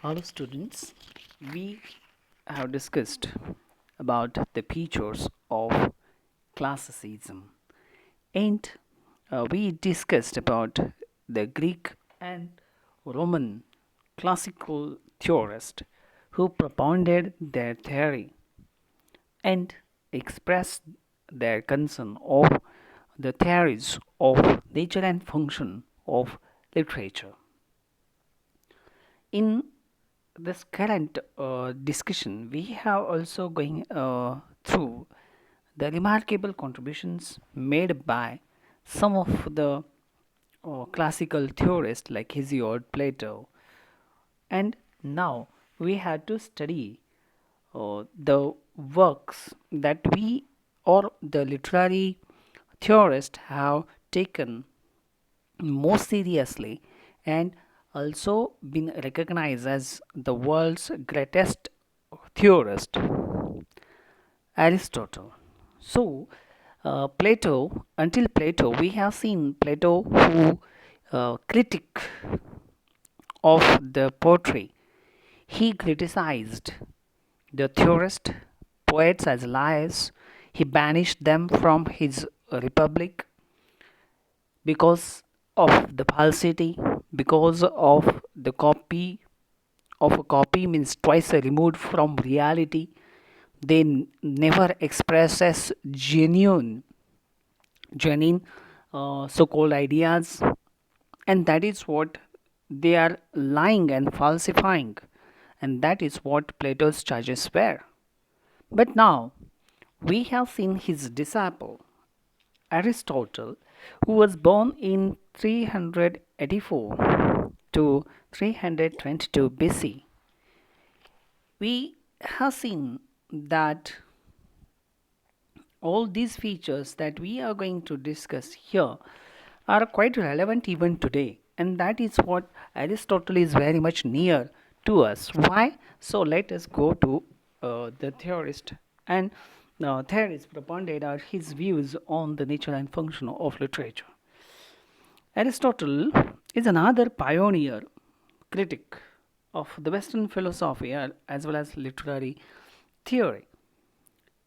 Hello students, we have discussed about the features of classicism and we discussed about the Greek and Roman classical theorists who propounded their theory and expressed their concern of the theories of nature and function of literature. In this current discussion, we have also going through the remarkable contributions made by some of the classical theorists like Hesiod, Plato, and now we had to study the works that we or the literary theorists have taken more seriously and also been recognized as the world's greatest theorist, Aristotle. So, until Plato, we have seen Plato who critic of the poetry. He criticized the theorist poets as liars. He banished them from his republic because of the falsity, because of the copy of a copy means twice removed from reality. They never express as genuine so-called ideas, and that is what they are lying and falsifying, and that is what Plato's charges were. But now we have seen his disciple Aristotle, who was born in 384 to 322 BC. We have seen that all these features that we are going to discuss here are quite relevant even today, and that is what Aristotle is very much near to us. Why? So let us go to the theorist and theorist propounded his views on the nature and function of literature. Aristotle is another pioneer critic of the Western philosophy as well as literary theory.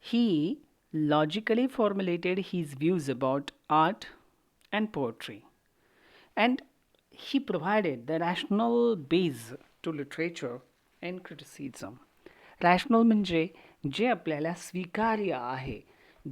He logically formulated his views about art and poetry, and he provided the rational base to literature and criticism. Rational म्हणजे जे आपल्याला स्वीकार्य आहे,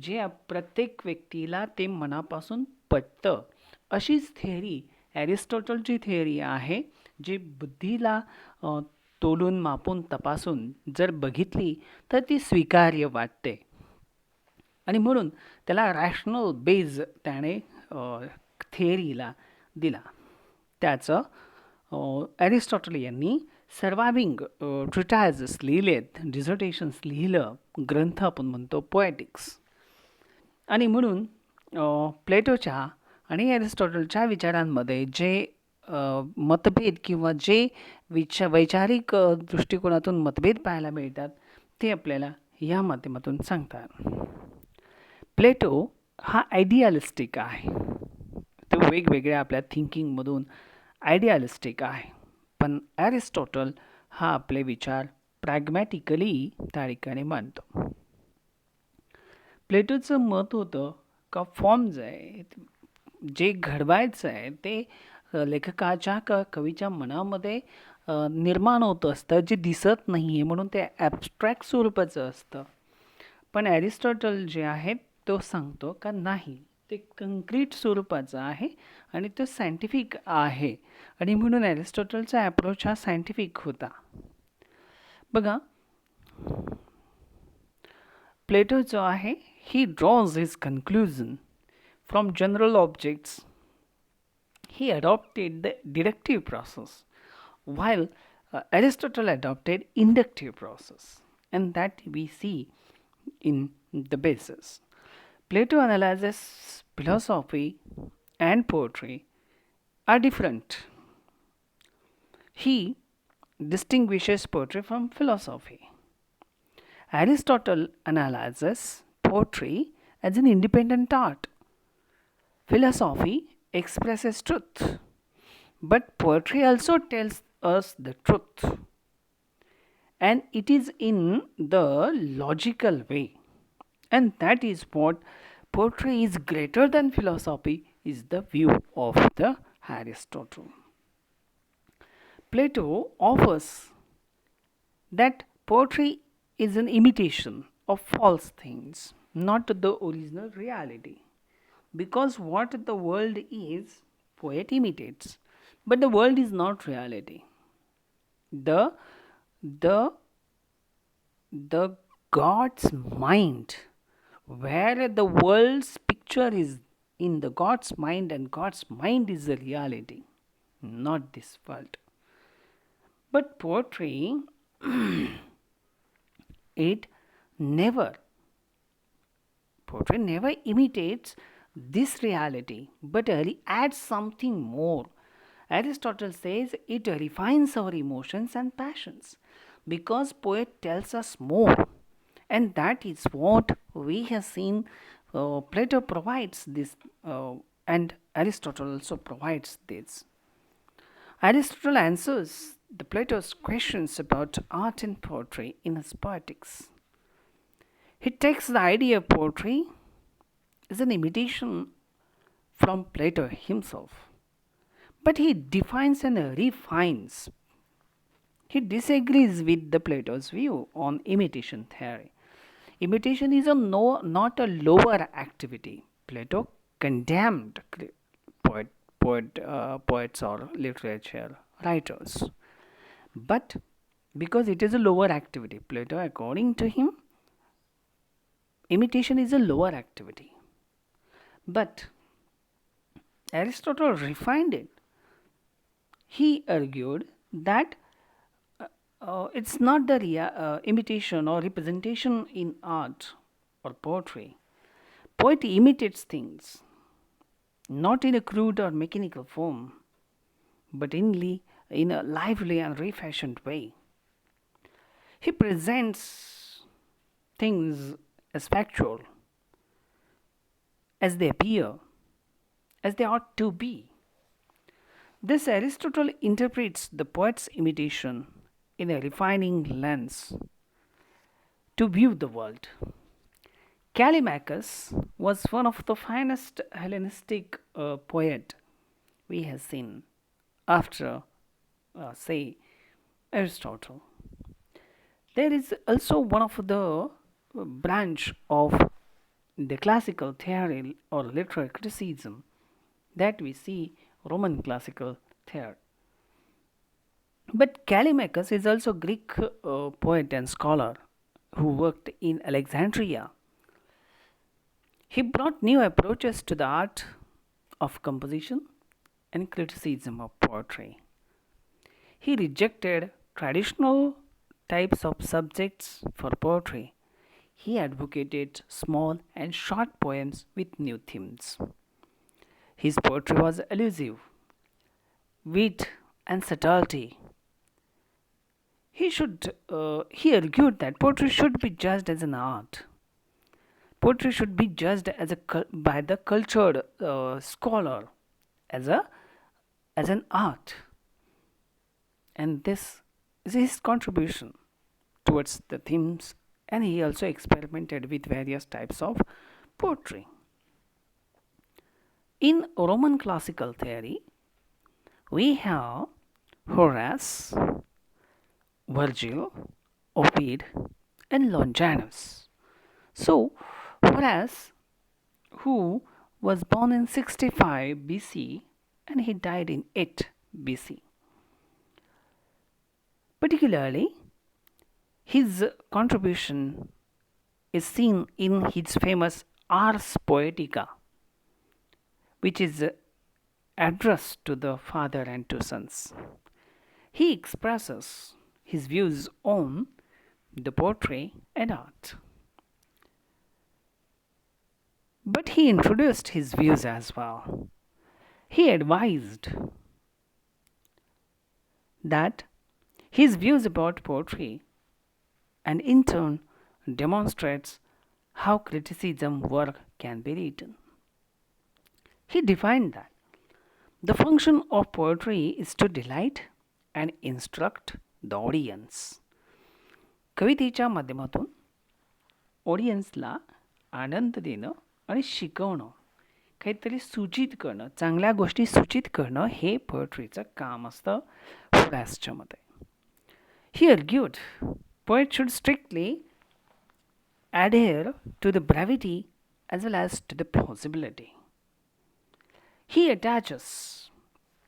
जे प्रत्येक व्यक्तीला ते मनापासून पटतं, अशीच theory ॲरिस्टॉटलची theory आहे, जी बुद्धीला तोलून मापून तपासून जर बघितली तर ती स्वीकार्य वाटते आणि म्हणून त्याला रॅशनल बेज त्याने थेअरीला दिला. त्याचं ॲरिस्टॉटल यांनी सर्वायविंग ट्रिटायझस लिहिलेत, डिझर्टेशन्स लिहिलं, ग्रंथ आपण म्हणतो पोएटिक्स. आणि म्हणून प्लेटोच्या आणि ॲरिस्टॉटलच्या विचारांमध्ये जे मतभेद किंवा जे वैचारिक दृष्टिकोनातून मतभेद पाहायला मिळतात ते आपल्याला या माध्यमातून सांगतात. प्लेटो हा आयडियालिस्टिक आहे. तो वेगवेगळ्या आपल्या थिंकिंगमधून आयडियालिस्टिक आहे. पण ॲरिस्टॉटल हा आपले विचार प्रॅग्मॅटिकली त्या ठिकाणी मांडतो. प्लेटोचं मत होतं का फॉर्म जे आहे, जे घडवायचं आहे ते लेखकाच्या कवीच्या मनामध्ये निर्माण होत असतं, जे दिसत नाही आहे म्हणून ते ॲबस्ट्रॅक्ट स्वरूपाचं असतं. पण ॲरिस्टॉटल जे आहे तो सांगतो का नाही, ते कंक्रीट स्वरूपाचं आहे आणि तो सायंटिफिक आहे, आणि म्हणून ॲरिस्टॉटलचा ॲप्रोच हा सायंटिफिक होता. बघा, प्लेटो जो आहे he draws his conclusion from general objects. He adopted the deductive process, while Aristotle adopted inductive process, and that we see in the basis. Plato analyzes philosophy and poetry are different. He distinguishes poetry from philosophy. Aristotle analyzes poetry as an independent art. Philosophy expresses truth, but poetry also tells us the truth. and it is in the logical way. And that is what poetry is greater than philosophy, is the view of the Aristotle. Plato offers that poetry is an imitation of false things, not the original reality. Because what the world is, poet imitates. But the world is not reality. The the the God's mind, where the world's picture is in the God's mind, and God's mind is the reality, not this world. But poetry, it never poetry never imitates this reality, but adds something more. Aristotle says it refines our emotions and passions because poet tells us more, and that is what we have seen. Plato provides this, and Aristotle also provides this. Aristotle answers the Plato's questions about art and poetry in his Poetics. He takes the idea of poetry as an imitation from Plato himself, but he defines and refines. He disagrees with the Plato's view on imitation theory. Imitation is not a lower activity. Plato condemned poets or literature writers, but because it is a lower activity, Plato, according to him, imitation is a lower activity. But Aristotle refined it. He argued that it's not the imitation or representation in art or poetry. Poet imitates things, not in a crude or mechanical form, but in a lively and refashioned way. He presents things as factual, as they appear, as they ought to be. This Aristotle interprets the poet's imitation in a refining lens to view the world. Callimachus was one of the finest Hellenistic poet we have seen after, say, Aristotle. There is also one of the branch of the classical theory or literary criticism that we see Roman classical theory. But Callimachus is also Greek poet and scholar who worked in Alexandria. He brought new approaches to the art of composition and criticism of poetry. He rejected traditional types of subjects for poetry. He advocated small and short poems with new themes. His poetry was elusive, wit, and subtlety. He argued that poetry should be judged as an art. Poetry should be judged as by the cultured scholar as an art, and this is his contribution towards the themes. And he also experimented with various types of poetry. In Roman classical theory, we have Horace, Virgil, Ovid, and Longinus. So, Horace, who was born in 65 BC and he died in 8 BC. Particularly, his contribution is seen in his famous Ars Poetica, which is addressed to the father and two sons. He expresses his views on the poetry and art. But he introduced his views as well. He advised that his views about poetry and in turn demonstrates how criticism work can be written. He defined that the function of poetry is to delight and instruct the audience. कवितेच्या माध्यमातून ऑडियन्सला आनंद देणं आणि शिकवणं, काहीतरी सूचित करणं, चांगल्या गोष्टी सूचित करणं हे पोएट्रीचं काम असतं होरासच्या मते. He argued poets should strictly adhere to the brevity as well as to the plausibility. He attaches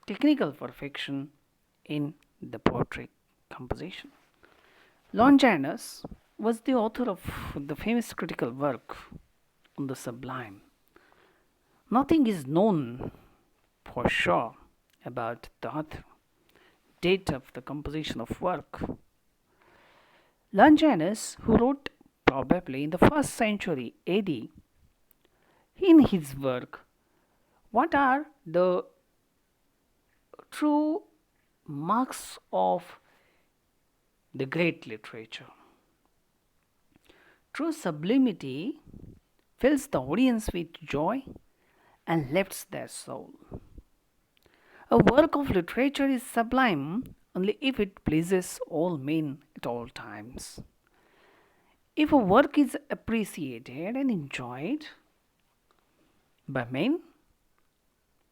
technical perfection in the poetry composition. Longinus was the author of the famous critical work on the sublime. Nothing is known for sure about the author, date of the composition of work. Longinus, who wrote probably in the first century AD, in his work, what are the true marks of the great literature? True sublimity fills the audience with joy and lifts their soul. A work of literature is sublime only if it pleases all men at all times. If a work is appreciated and enjoyed by men,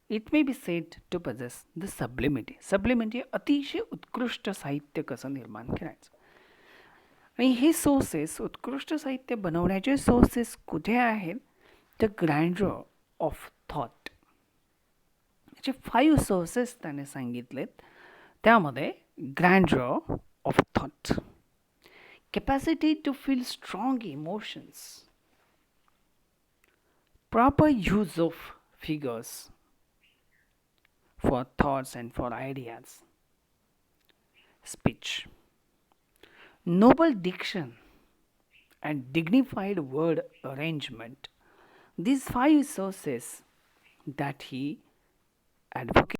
it may be said to possess the sublimity. Sublimity अतिशय उत्कृष्ट साहित्य कसं निर्माण करायचं. आणि हे sources, उत्कृष्ट साहित्य बनवण्याचे सोर्सेस कुठे आहेत? The grinder of thought. याचे 5 सोर्सेस त्याने सांगितलेत. त्यामध्ये grinder of thought, capacity to feel strong emotions, proper use of figures for thoughts and for ideas, speech, noble diction, and dignified word arrangement. These 5 sources that he advocates